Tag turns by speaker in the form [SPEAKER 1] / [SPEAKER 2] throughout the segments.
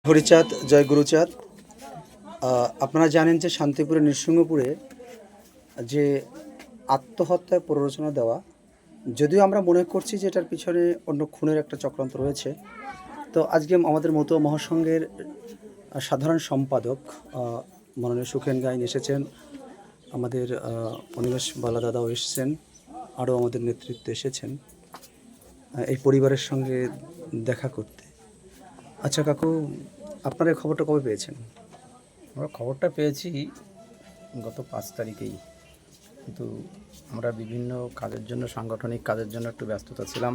[SPEAKER 1] হরিচাঁদ, জয় গুরুচাঁদ। আপনারা জানেন যে শান্তিপুরের নৃসিংহপুরে যে আত্মহত্যায় প্ররোচনা দেওয়া, যদিও আমরা মনে করছি যে এটার পিছনে অন্য খুনের একটা চক্রান্ত রয়েছে। তো আজকে আমাদের মতুয়া মহাসংঘের সাধারণ সম্পাদক মাননীয় সুখেন গাইন এসেছেন, আমাদের অনিমেষ বালা দাদাও এসেছেন, আরও আমাদের নেতৃত্বে এসেছেন এই পরিবারের সঙ্গে দেখা করতে। আচ্ছা কাকু, আপনারা এই খবরটা কবে পেয়েছেন?
[SPEAKER 2] আমরা খবরটা পেয়েছি গত 5 তারিখেই, কিন্তু আমরা বিভিন্ন কাজের জন্য, সাংগঠনিক কাজের জন্য একটু ব্যস্ততা ছিলাম।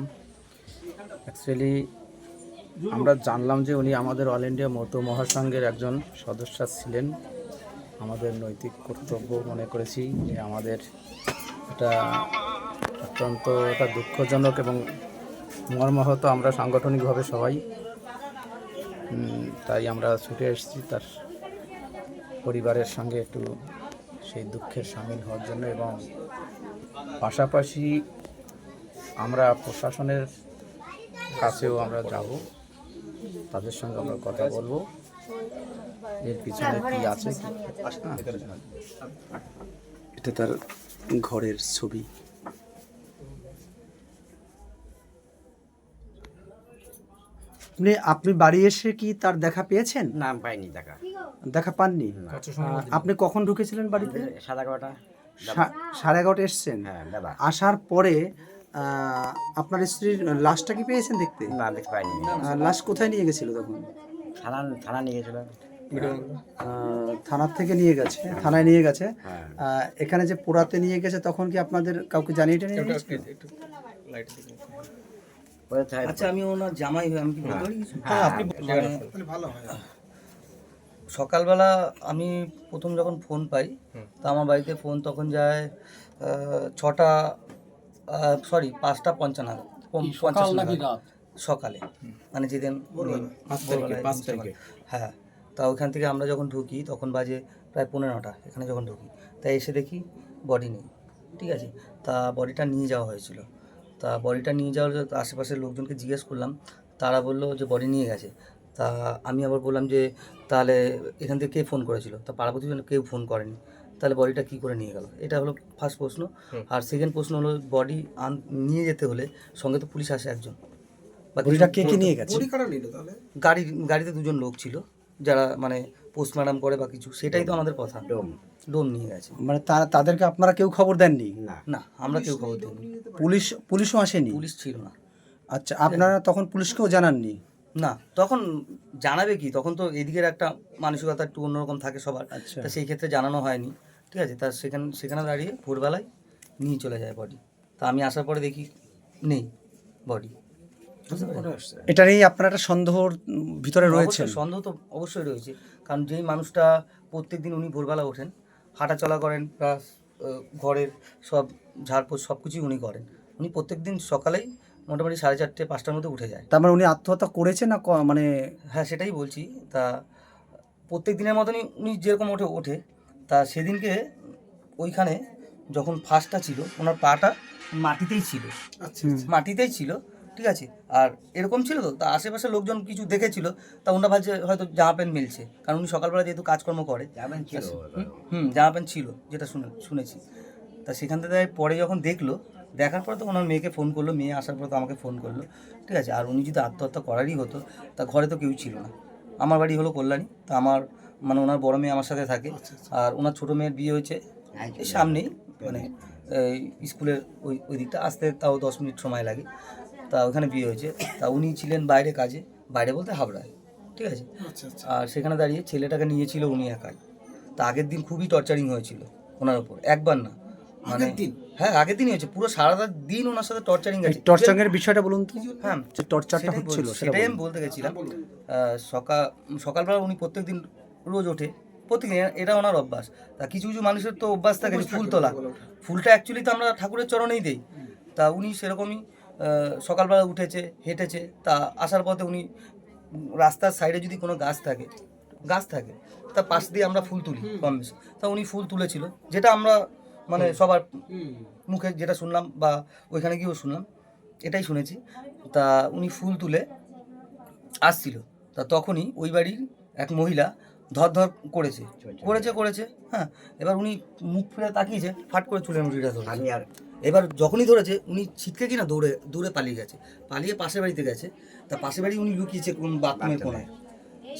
[SPEAKER 2] অ্যাকচুয়ালি আমরা জানলাম যে উনি আমাদের অল ইন্ডিয়া মতুয়া মহাসংঘের একজন সদস্য ছিলেন। আমাদের নৈতিক কর্তব্য মনে করেছি যে আমাদের এটা অত্যন্ত একটা দুঃখজনক এবং মর্মাহত আমরা সাংগঠনিকভাবে সবাই, তাই আমরা ছুটে এসেছি তার পরিবারের সঙ্গে একটু সেই দুঃখের সামিল হওয়ার জন্য, এবং পাশাপাশি আমরা প্রশাসনের কাছেও আমরা যাব, তাদের সঙ্গে আমরা কথা বলবো এর পিছনে কি আছে।
[SPEAKER 1] এটা তার ঘরের ছবি। আপনি বাড়ি এসে কি তার দেখা পেয়েছেন?
[SPEAKER 3] না, পাইনি
[SPEAKER 1] দেখা পাননি? আপনি কখন ঢুকেছিলেন বাড়িতে?
[SPEAKER 3] 11:30।
[SPEAKER 1] 11:30 এসছেন।
[SPEAKER 3] হ্যাঁ দাদা।
[SPEAKER 1] আসার পরে আপনার স্ত্রীর লাশটা কি পেয়েছেন দেখতে?
[SPEAKER 3] না, দেখতে পাইনি।
[SPEAKER 1] লাশ কোথায় নিয়ে গেছিল তখন?
[SPEAKER 3] থানা নিয়ে গেছিল।
[SPEAKER 1] থানার থেকে নিয়ে গেছে, থানায় নিয়ে গেছে।
[SPEAKER 3] হ্যাঁ।
[SPEAKER 1] এখানে যে পোড়াতে নিয়ে গেছে তখন কি আপনাদের কাউকে জানিয়ে নিয়ে গেছে?
[SPEAKER 4] আচ্ছা, আমি ওনার জামাই হই, আমি কি বলতে পারি কিছু?
[SPEAKER 1] হ্যাঁ, আপনি
[SPEAKER 4] ভালো হয়। সকালবেলা আমি প্রথম যখন ফোন পাই, তো আমার বাড়িতে ফোন তখন যায় 5:55 নাগাদ। সকালে, মানে যেদিন হ্যাঁ। তা ওইখান থেকে আমরা যখন ঢুকি তখন বাজে প্রায় 15টা। এখানে যখন ঢুকি তাই এসে দেখি বডি নেই, ঠিক আছে। তা বডিটা নিয়ে যাওয়া হয়েছিল। তা বডিটা নিয়ে যাওয়ার আশেপাশের লোকজনকে জিজ্ঞেস করলাম, তারা বললো যে বডি নিয়ে গেছে। তা আমি আবার বললাম যে তাহলে এখান থেকে কে ফোন করেছিল? তা পাড়া প্রতিবেশী কেউ ফোন করেনি, তাহলে বডিটা কী করে নিয়ে গেল? এটা হলো ফার্স্ট প্রশ্ন। আর সেকেন্ড প্রশ্ন হলো, বডি নিয়ে যেতে হলে সঙ্গে তো পুলিশ আসে একজন।
[SPEAKER 1] বডিটা কে নিয়ে গেছে?
[SPEAKER 4] গাড়িতে 2জন লোক ছিল যারা মানে পোস্টমর্টম করে বা কিছু, সেটাই তো আমাদের কথা। ডোম নিয়ে গেছে,
[SPEAKER 1] মানে তাদেরকে আপনারা কেউ খবর দেননি?
[SPEAKER 4] না, আমরা কেউ খবর দিইনি।
[SPEAKER 1] পুলিশও আসেনি?
[SPEAKER 4] পুলিশ ছিল না।
[SPEAKER 1] আচ্ছা, আপনারা তখন পুলিশকেও জানাননি?
[SPEAKER 4] না, তখন জানাবে কি, তখন তো এদিকের একটা মানসিকতা একটু অন্যরকম থাকে সবার।
[SPEAKER 1] আচ্ছা,
[SPEAKER 4] তা সেই ক্ষেত্রে জানানো হয়নি, ঠিক আছে। তা সেখানে দাঁড়িয়ে ভোরবেলায় নিয়ে চলে যায় বডি। তা আমি আসার পরে দেখি নেই বডি।
[SPEAKER 1] এটা নিয়ে আপনারা একটা সন্দেহর ভিতরে রয়েছে?
[SPEAKER 4] সন্দেহ তো অবশ্যই রয়েছে, কারণ যেই মানুষটা প্রত্যেকদিন উনি ভোরবেলা ওঠেন, হাঁটাচলা করেন, প্লাস ঘরের সব ঝাড়পোছ সব কিছুই উনি করেন। উনি প্রত্যেকদিন সকালেই মোটামুটি 4:30-5টার মধ্যে উঠে যায়।
[SPEAKER 1] তার মানে উনি আত্মহত্যা করেছে না মানে?
[SPEAKER 4] হ্যাঁ, সেটাই বলছি। তা প্রত্যেক দিনের মতনই উনি যেরকম ওঠে, তা সেদিনকে ওইখানে যখন ফার্স্টটা ছিল, ওনার পাটা মাটিতেই ছিল। মাটিতেই ছিল, ঠিক আছে। আর এরকম ছিল তো, তা আশেপাশের লোকজন কিছু দেখেছিল, তা ওনারা ভাবছে হয়তো জামা প্যান্ট মিলছে, কারণ উনি সকালবেলা যেহেতু কাজকর্ম করে। জামা প্যান্ট ছিল, যেটা শুনেছি। তা সেখান থেকে পরে যখন দেখার পরে তো ওনার মেয়েকে ফোন করলো, মেয়ে আসার পর তো আমাকে ফোন করলো, ঠিক আছে। আর উনি যদি আত্মহত্যা করারই হতো, তা ঘরে তো কেউ ছিল না। আমার বাড়ি হলো কল্যাণী, তা আমার মানে ওনার বড় মেয়ে আমার সাথে থাকে, আর ওনার ছোটো মেয়ের বিয়ে হয়েছে এই সামনেই, মানে স্কুলের ওই দিকটা আসতে তাও 10 মিনিট সময় লাগে। তা ওখানে বিয়ে হয়েছে। তা উনি ছিলেন বাইরে কাজে, বাইরে বলতে হাবড়ায়, ঠিক আছে। আর সেখানে দাঁড়িয়ে ছেলেটাকে নিয়েছিল উনি একাই। তা আগের দিন খুবই টর্চারিং হয়েছিল ওনার উপর, একবার না, মানে হ্যাঁ আগের দিনই হয়েছে, পুরো সারাটা দিন ওনার সাথে টর্চারিং গেছে।
[SPEAKER 1] টর্চারিংয়ের বিষয়টা বলুন তো।
[SPEAKER 4] হ্যাঁ,
[SPEAKER 1] যে টর্চারটা হচ্ছিল
[SPEAKER 4] সেটাই আমি বলতে গেছিলাম। সকালবেলা উনি প্রত্যেকদিন রোজ ওঠে, প্রত্যেকদিন, এটা ওনার অভ্যাস। তা কিছু কিছু মানুষের তো অভ্যাস থাকে ফুল তোলা, ফুলটা অ্যাকচুয়ালি তো আমরা ঠাকুরের চরণেই দিই। তা উনি সেরকমই সকালবেলা উঠেছে, হেঁটেছে। তা আসার পথে উনি রাস্তার সাইডে যদি কোনো গাছ থাকে তা পাশ দিয়ে আমরা ফুল তুলি কম বেশি। তা উনি ফুল তুলেছিল, যেটা আমরা মানে সবার মুখে যেটা শুনলাম বা ওইখানে গিয়েও শুনলাম, এটাই শুনেছি। তা উনি ফুল তুলে আসছিল, তা তখনই ওই বাড়ির এক মহিলা ধর ধর করেছে হ্যাঁ। এবার উনি মুখ ফিরে তাকিয়েছে, ফাট করে চুলের মুঠিটা ধরে।
[SPEAKER 3] আমি আর
[SPEAKER 4] এবার যখনই ধরেছে উনি ছিটকে কিনা দৌড়ে পালিয়ে গেছে, পালিয়ে পাশের বাড়িতে গেছে। তা পাশের বাড়ি উনি লুকিয়েছে কোন বাথরুমের কোনায়,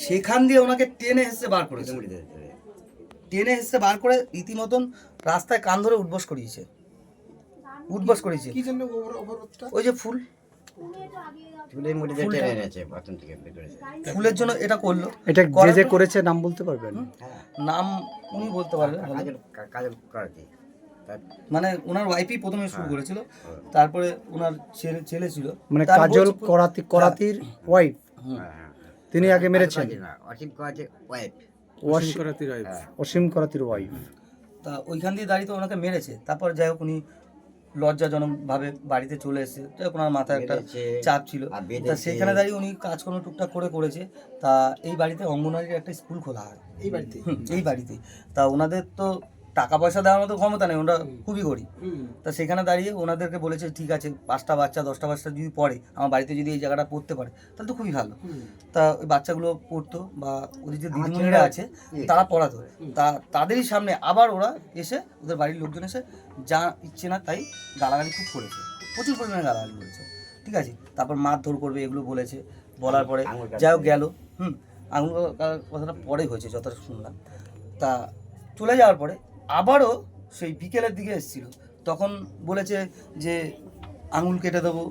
[SPEAKER 4] সেখান দিয়ে ওনাকে টেনে হেসে বার করেছে। টেনে হেসে বার করে রীতিমতন রাস্তায় কান ধরে উঠবস করিয়েছে।
[SPEAKER 5] কি জন্য অবরোধটা?
[SPEAKER 4] ওই যে ফুল,
[SPEAKER 3] চুলের মুঠি দিয়ে টেনে এনেছে বাথরুম থেকে বের করেছে।
[SPEAKER 4] ফুলের জন্য এটা করলো।
[SPEAKER 1] এটা যে করেছে নাম বলতে পারবেন?
[SPEAKER 4] নাম উনি বলতে পারবেন,
[SPEAKER 3] কাজল করাতে
[SPEAKER 4] মানে ওনার ওয়াইফই প্রথমে শুরু করেছিল, তারপরে ওনার ছেলে ছিল,
[SPEAKER 1] মানে
[SPEAKER 4] তার
[SPEAKER 1] কাজল
[SPEAKER 4] বলছে-
[SPEAKER 1] করাতির ওয়াইফ, তিনি আগে মেরেছেন।
[SPEAKER 3] অসীম করাতে ওয়াইফ
[SPEAKER 1] অসীম করাতির ওয়াইফ।
[SPEAKER 4] তা ওইখান দিয়ে দাঁড়িয়ে তো ওনাকে মেরেছে। তারপর যাই হোক উনি লজ্জাজনকভাবে বাড়িতে চলে এসেছে। যাই হোক ওনার মাথায় একটা
[SPEAKER 3] মেরেছে,
[SPEAKER 4] চাপ ছিল।
[SPEAKER 3] আর বেঁধেছে।
[SPEAKER 4] তা সেখানে দাঁড়িয়ে উনি কাজকর্ম টুকটাক করেছে। তা এই বাড়িতে অঙ্গনওয়াড়ির একটা স্কুল খোলা হয়
[SPEAKER 5] এই বাড়িতে?
[SPEAKER 4] এই বাড়িতে। তা ওনাদের তো টাকা পয়সা দেওয়ার মতো ক্ষমতা নেই, ওনারা খুবই গরিব। তা সেখানে দাঁড়িয়ে ওনাদেরকে বলেছে ঠিক আছে 5টা বাচ্চা 10টা বাচ্চা যদি পড়ে আমার বাড়িতে, যদি এই জায়গাটা পড়তে পারে তাহলে তো খুবই ভালো। তা ওই বাচ্চাগুলো পড়তো বা ওদের যে দিদিমণিরা আছে তারা পড়াতো। তা তাদেরই সামনে আবার ওরা এসে, ওদের বাড়ির লোকজন এসে যা ইচ্ছে না তাই গালাগালি খুব করেছে, প্রচুর পরিমাণে গালাগালি করেছে। ঠিক আছে, তারপর মারধর করবে এগুলো বলেছে। বলার পরে যাই হোক গেল। আঙুল কথাটা পরে হয়েছে যতটা শুনলাম। তা চলে যাওয়ার পরে আবারও সেই বিকেলের দিকে এসেছিল, তখন বলেছে যে আঙুল কেটে দেবো,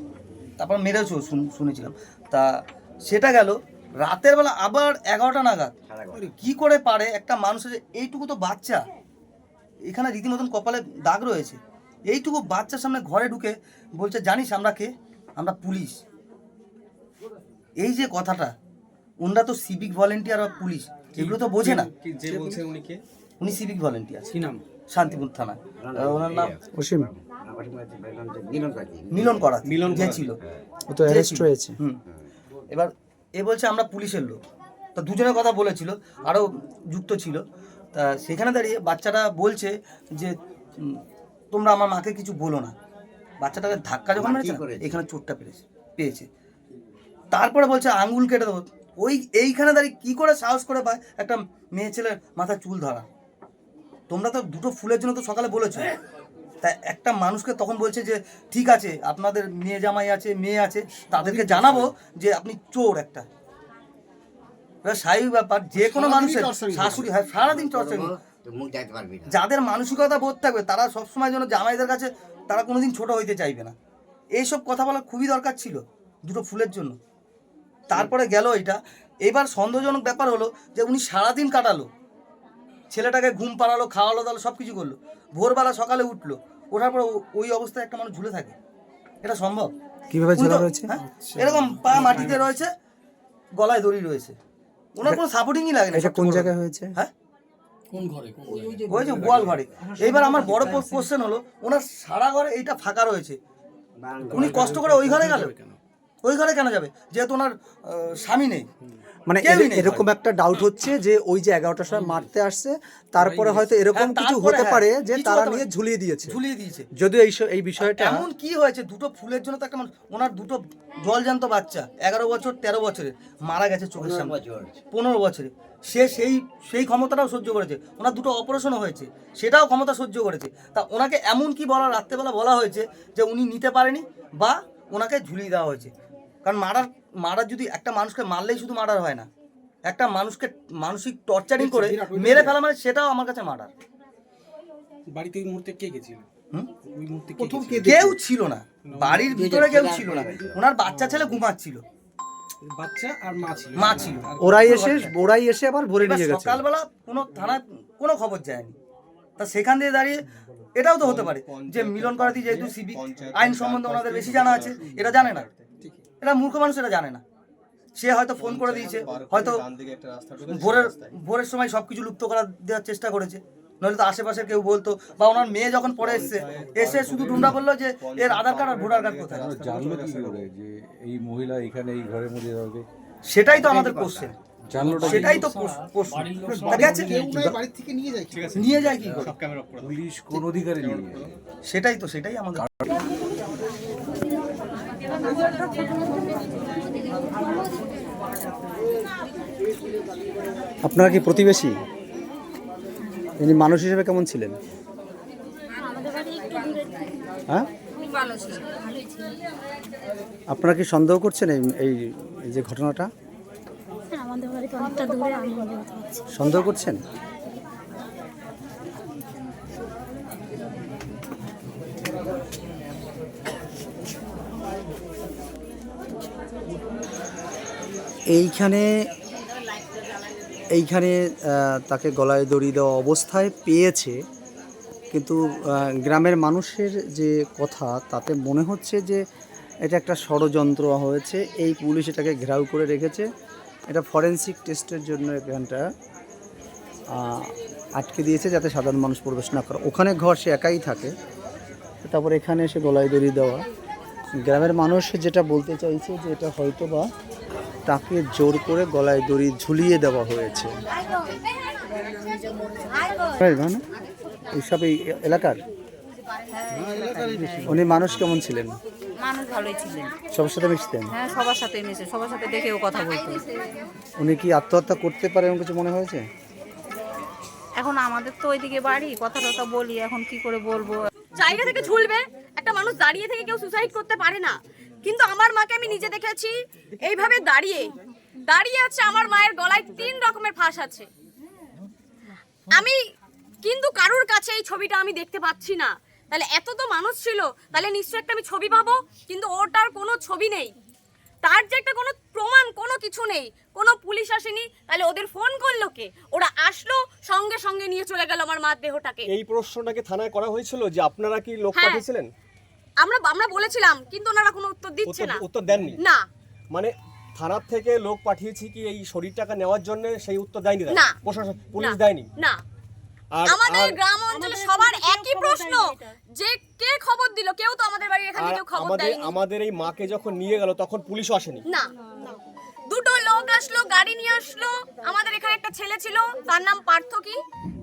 [SPEAKER 4] তারপর মেরেছো শুনেছিলাম। তা সেটা গেল রাতের বেলা আবার 11টা নাগাদ। কি করে পারে একটা মানুষের, এইটুকু তো বাচ্চা, এখানে রীতিমতন কপালে দাগ রয়েছে, এইটুকু বাচ্চার সামনে ঘরে ঢুকে বলছে জানিস আমরা কে? আমরা পুলিশ। এই যে কথাটা, ওনারা তো সিভিক ভলেন্টিয়ার বা পুলিশ এগুলো তো বোঝে না।
[SPEAKER 5] যে বলছেন উনি কে?
[SPEAKER 4] উনি সিভিক ভলেন্টিয়ার,
[SPEAKER 5] কি নাম?
[SPEAKER 4] শান্তিপুর থানা। ওনার নাম
[SPEAKER 1] অসীম
[SPEAKER 4] মিলন করা যে ছিল,
[SPEAKER 1] ও তো অ্যারেস্ট হয়েছে।
[SPEAKER 4] এবার এ বলছে আমরা পুলিশের লোক। তো দুজনের কথা বলেছিল, আরও যুক্ত ছিল। তা সেখানে দাঁড়িয়ে বাচ্চাটা বলছে যে তোমরা আমার মাকে কিছু বলো না। বাচ্চাটাকে ধাক্কা যখন মেরেছে না, এখানে চোটটা পেয়েছে। তারপরে বলছে আঙ্গুল কেটে দেবো। এইখানে দাঁড়িয়ে কী করে সাহস করে পায় একটা মেয়ে ছেলের মাথায় চুল ধরা? তোমরা তো দুটো ফুলের জন্য তো সকালে বলেছো। তাই একটা মানুষকে তখন বলছে যে ঠিক আছে আপনাদের মেয়ে জামাই আছে, মেয়ে আছে, তাদেরকে জানাবো যে আপনি চোর একটা। স্বাভাবিক ব্যাপার, যে কোনো মানুষের শাশুড়ি হয় সারাদিন টর্চারিং। যাদের মানসিকতা বোধ থাকবে তারা সবসময় যেন জামাইদের কাছে তারা কোনোদিন ছোট হইতে চাইবে না। এইসব কথা বলা খুবই দরকার ছিল দুটো ফুলের জন্য। তারপরে গেল এটা। এবার সন্দেহজনক ব্যাপার হলো যে উনি সারাদিন কাটালো, ছেলেটাকে ঘুম পাড়ালো, খাওয়ালো দালো, সব কিছু করলো। ভোরবেলা সকালে উঠলো, ওঠার পর ওই অবস্থায় একটা মানুষ ঝুলে থাকে, এটা সম্ভব?
[SPEAKER 1] কিভাবে ঝুলে রয়েছে?
[SPEAKER 4] এরকম পা মাটিতে রয়েছে, গলায় দড়ি রয়েছে, ওনার কোনো সাপোর্টিংই লাগে না।
[SPEAKER 1] এটা কোন জায়গায় হয়েছে?
[SPEAKER 4] হ্যাঁ, হয়েছে গোয়াল ঘরে। এইবার আমার বড় কোশ্চেন হলো ওনার সারা ঘরে এইটা ফাঁকা রয়েছে, উনি কষ্ট করে ওই ঘরে গেল? ওই ঘরে কেন যাবে যেহেতু ওনার স্বামী নেই?
[SPEAKER 1] মানে এরকম একটা ডাউট হচ্ছে যে ওই যে 11টার সময় মারতে আসছে, তারপরে হয়তো এরকম কিছু হতে পারে যে তারা নিয়ে ঝুলিয়ে দিয়েছে। যদিও এই বিষয়টা
[SPEAKER 4] এমন কি হয়েছে, দুটো ফুলের জন্য তো একটা মানুষ, ওনার দুটো জলজান্ত বাচ্চা 11 বছর 13 বছরের মারা গেছে চোখের সামনে, 15 বছরে। সে সেই ক্ষমতাটাও সহ্য করেছে। ওনার দুটো অপারেশনও হয়েছে, সেটাও ক্ষমতা সহ্য করেছে। তা ওনাকে এমন কি বলা, রাত্রেবেলা বলা হয়েছে যে উনি নিতে পারেনি বা ওনাকে ঝুলিয়ে দেওয়া হয়েছে। কারণ মারার যদি একটা মানুষকে মারলেই শুধু মার্ডার হয় না, একটা মানুষকে মানসিক টর্চারিং করে মেরে ফেলা মানে সেটাও আমার কাছে মার্ডার।
[SPEAKER 5] বাড়িতে ওই মুহূর্তে কে গেছিল? ওই মুহূর্তে
[SPEAKER 4] কেউ ছিল না, বাড়ির ভিতরে কেউ ছিল না। ওনার বাচ্চা ছেলে ঘুমাচ্ছিল,
[SPEAKER 5] বাচ্চা আর মা ছিল।
[SPEAKER 1] ওরাই এসে আবার ভরে নিয়ে গেছে।
[SPEAKER 4] সকালবেলা কোনো থানায় কোনো খবর যায়নি। তা সেখান দিয়ে দাঁড়িয়ে এটাও তো হতে পারে যে মিলন করাতি যেহেতু সিভিক আইন সম্বন্ধে ওনাদের বেশি জানা আছে, এটা জানে না। এটা মূর্খ মানুষ, এটা জানে না। সে হয়তো ফোন করে দিয়েছে, হয়তো ভোরের সময় সবকিছু লুপ্ত করা দেওয়ার চেষ্টা করেছে, নইলে তো আশেপাশে কেউ বলতো। বা ওনার মেয়ে যখন পরে এসে শুধু ডুন্ডা বললো যে এর আধার কার্ড আর ভোটার কার্ড কোথায়।
[SPEAKER 6] জানলো কি করে যে এই মহিলা এখানে এই ঘরের মধ্যে থাকবে?
[SPEAKER 4] সেটাই তো আমাদের কোশ্চেন, সেটাই তো
[SPEAKER 5] বাড়ি থেকে
[SPEAKER 4] নিয়ে যায় কি করে?
[SPEAKER 6] পুলিশ কোন অধিকারে নিয়ে যায়?
[SPEAKER 4] সেটাই আমাদের।
[SPEAKER 1] আপনারা কি প্রতিবেশী? ইনি মানুষ হিসেবে কেমন ছিলেন?
[SPEAKER 7] আমাদের বাড়ি একটু দূরে
[SPEAKER 1] হ্যাঁ,
[SPEAKER 7] ভালো ছিল, ভালোই ছিল।
[SPEAKER 1] আপনারা কি সন্দেহ করছেন এই এই এই যে ঘটনাটা
[SPEAKER 7] হ্যাঁ, আমাদের বাড়ি তো অনেকটা দূরে, আমি বলতে পারছি।
[SPEAKER 1] সন্দেহ করছেন? এইখানে এইখানে তাকে গলায় দড়ি দেওয়া অবস্থায় পেয়েছে, কিন্তু গ্রামের মানুষের যে কথা তাতে মনে হচ্ছে যে এটা একটা ষড়যন্ত্র হয়েছে। এই পুলিশ এটাকে ঘেরাও করে রেখেছে, এটা ফরেনসিক টেস্টের জন্য এখানটা আটকে দিয়েছে যাতে সাধারণ মানুষ প্রবেশ না করে। ওখানে ঘর সে একাই থাকে, তারপর এখানে এসে গলায় দড়ি দেওয়া। গ্রামের মানুষ যেটা বলতে চাইছে যে এটা হয়তো বা তাকে জোর করে গলায় দড়ি ঝুলিয়ে দেওয়া হয়েছে। এইসব এই এলাকার উনি মানুষ কেমন ছিলেন?
[SPEAKER 8] মানুষ ভালোই ছিলেন,
[SPEAKER 1] সবার সাথে মিশতেন?
[SPEAKER 8] হ্যাঁ সবার সাথে মিশে, সবার সাথে দেখেও কথা বলতো।
[SPEAKER 1] উনি কি আত্মহত্যা করতে পারে এমন কিছু মনে হয়েছে?
[SPEAKER 8] এখন আমাদের তো ওইদিকে বাড়ি, কথা টথা বলি, এখন কি করে বলবো।
[SPEAKER 9] জায়গা থেকে ঝুলবে, একটা মানুষ দাঁড়িয়ে থেকে কেউ সুসাইড করতে পারে না, কিন্তু আমার মাকে আমি নিজে দেখেছি এইভাবে দাঁড়িয়ে দাঁড়িয়ে আছে, আমার মায়ের গলায় 3 রকমের ফাঁস আছে। আমি কিন্তু কারুর কাছে এই ছবিটা আমি দেখতে পাচ্ছি না। তাহলে এত তো মানুষ ছিল, তাহলে নিশ্চয়ই একটা আমি ছবি পাবো, কিন্তু ওটার কোনো ছবি নেই। তার যে একটা কোনো প্রমাণ, কোনো কিছু নেই, কোনো পুলিশ আসেনি, তাহলে ওদের ফোন করলো কে? ওরা আসলো, সঙ্গে সঙ্গে নিয়ে চলে গেল আমার মার দেহটাকে।
[SPEAKER 10] এই প্রশ্নটাকে থানায় করা হয়েছিল যে আপনারা কি লোক
[SPEAKER 9] হ্যাঁ।
[SPEAKER 10] পাঠিয়েছিলেন?
[SPEAKER 9] আমরা বলেছিলাম, কিন্তু ওনারা কোনো উত্তর দিচ্ছে না।
[SPEAKER 10] উত্তর দেননি?
[SPEAKER 9] না।
[SPEAKER 10] মানে থানার থেকে লোক পাঠিয়েছি কি এই শরীরটাকে নেওয়ার জন্য, সেই উত্তর দেয়নি তারা?
[SPEAKER 9] না।
[SPEAKER 10] প্রশাসন, পুলিশ
[SPEAKER 9] না।
[SPEAKER 10] দেয়নি?
[SPEAKER 9] না।
[SPEAKER 10] আর
[SPEAKER 9] আমাদের গ্রাম অঞ্চলে সবার একই প্রশ্ন যে কে খবর দিল, কেউ তো আমাদের বাড়ির এখানে কেউ খবর দেয়নি।
[SPEAKER 10] আমাদের এই মাকে যখন নিয়ে গেল তখন পুলিশও আসেনি?
[SPEAKER 9] না। দুটো লোক আসলো, গাড়ি নিয়ে আসলো। আমাদের এখানে একটা ছেলে ছিল, তার নাম পার্থ, কি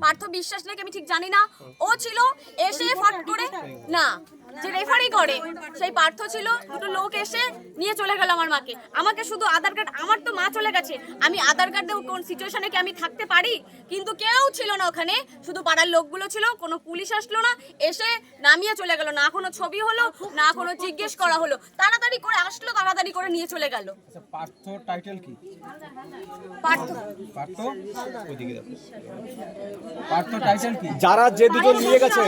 [SPEAKER 9] পার্থ বিশ্বাস নাকি আমি ঠিক জানি না, ও ছিল। এসে ফট করে, না, যে রেফারি করে সেই পার্থ ছিল, দুটো লোক এসে নিয়ে চলে গেল আমার মাকে। আমাকে শুধু আধার কার্ড, আমার তো মা চলে গেছে, আমি আধার কার্ড দিয়ে কোন সিচুয়েশনে কি আমি থাকতে পারি? কিন্তু কেউ ছিল না ওখানে, শুধু পাড়ার লোকগুলো ছিল। কোনো পুলিশ আসলো না, এসে নামিয়ে চলে গেল, না কোনো ছবি হলো, না কোনো জিজ্ঞেস করা হলো। তাড়াতাড়ি করে আসলো, তাড়াতাড়ি করে নিয়ে চলে গেল।
[SPEAKER 5] আচ্ছা, পার্থ টাইটেল কি?
[SPEAKER 9] পার্থ
[SPEAKER 5] পার্থ ওইদিকে দেখো। পার্থ টাইটেল কি?
[SPEAKER 10] যারা যে দুজন নিয়ে গেছে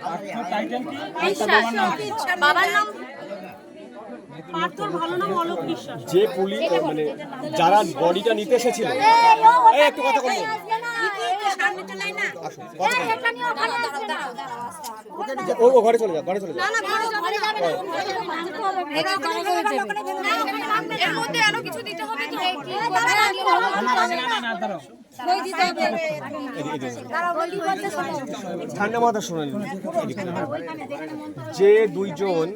[SPEAKER 5] পার্থ টাইটেল কি?
[SPEAKER 9] বাবার নাম
[SPEAKER 10] যে পুলিশ, মানে যারা বডিটা নিতে এসেছিল, এই একটু কথা বলবো, ও ঘরে চলে যাও, ঘরে চলে যাও।
[SPEAKER 9] এর মধ্যে আরো কিছু দিতে হবে তো।
[SPEAKER 10] ঠান্ডা মাথা শুনে নিন। যে দুইজন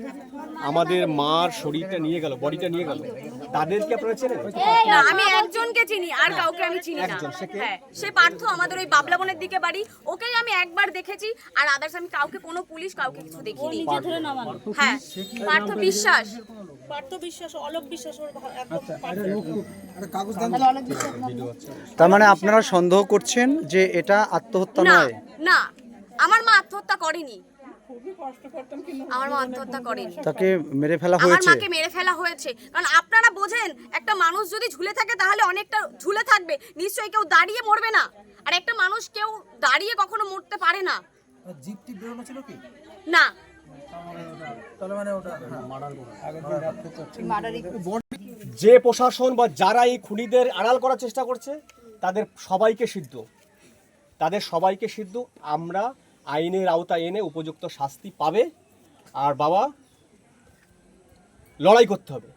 [SPEAKER 10] আমাদের মার শরীরটা নিয়ে গেল, বডিটা নিয়ে গেল, তাদেরকে আপনারা চেনেন?
[SPEAKER 9] না, আমি একজনকে চিনি, আর কাউকে আমি চিনি না। হ্যাঁ, সে পার্থ, আমাদের ওই বাবলাবনের দিকে বাড়ি, ওকেই আমি একবার দেখেছি, আর আদার্স আমি কাউকে, কোনো পুলিশ কাউকে কিছু দেখিনি। হ্যাঁ, পার্থ বিশ্বাস।
[SPEAKER 1] তার মানে আপনারা সন্দেহ করছেন যে এটা আত্মহত্যা
[SPEAKER 9] না,
[SPEAKER 1] নয়?
[SPEAKER 9] না, আমার মা আত্মহত্যা করেনি। আমার মা আত্মহত্যা করেনি।
[SPEAKER 1] তাকে মেরে ফেলা
[SPEAKER 9] আমার
[SPEAKER 1] হয়েছে?
[SPEAKER 9] মাকে মেরে ফেলা হয়েছে। কারণ আপনারা বোঝেন, একটা মানুষ যদি ঝুলে থাকে তাহলে অনেকটা ঝুলে থাকবে, নিশ্চয়ই কেউ দাঁড়িয়ে মরবে না। আর একটা মানুষ কেউ দাঁড়িয়ে কখনো মরতে পারে না।
[SPEAKER 5] জিপটি বেরোনো ছিল কি?
[SPEAKER 9] না।
[SPEAKER 10] যে প্রশাসন বা যারা এই খুনিদের আড়াল করার চেষ্টা করছে, তাদের সবাইকে সিদ্ধ আমরা আইনের আওতায় এনে উপযুক্ত শাস্তি পাবে। আর বাবা, লড়াই করতে হবে,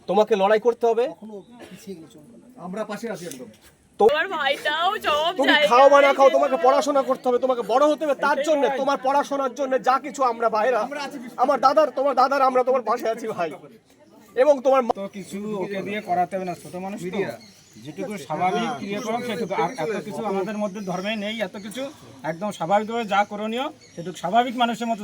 [SPEAKER 10] তোমাকে লড়াই করতে হবে, আমরা পাশে আছি একদম।
[SPEAKER 9] আমার ভাইটাও জব
[SPEAKER 10] তুমি
[SPEAKER 9] চাই।
[SPEAKER 10] খাও বা না খাও, তোমাকে পড়াশোনা করতে হবে, তোমাকে বড় হতে হবে। তার জন্য, তোমার পড়াশোনার জন্য যা কিছু আমরা ভাইরা, তোমার দাদার আমরা তোমার পাশে আছি ভাই। এবং তোমার
[SPEAKER 5] তো কিছু ওকে দিয়ে করাতে হবে না, ছোট মানুষ তো, যেটুকু স্বাভাবিক ক্রিয়াকরণ সেটুকু। আর এত কিছু আমাদের মধ্যে ধর্মে নেই, এত কিছু একদম স্বাভাবিকভাবে যা করণীয় সেটুকু স্বাভাবিক মানুষের মতো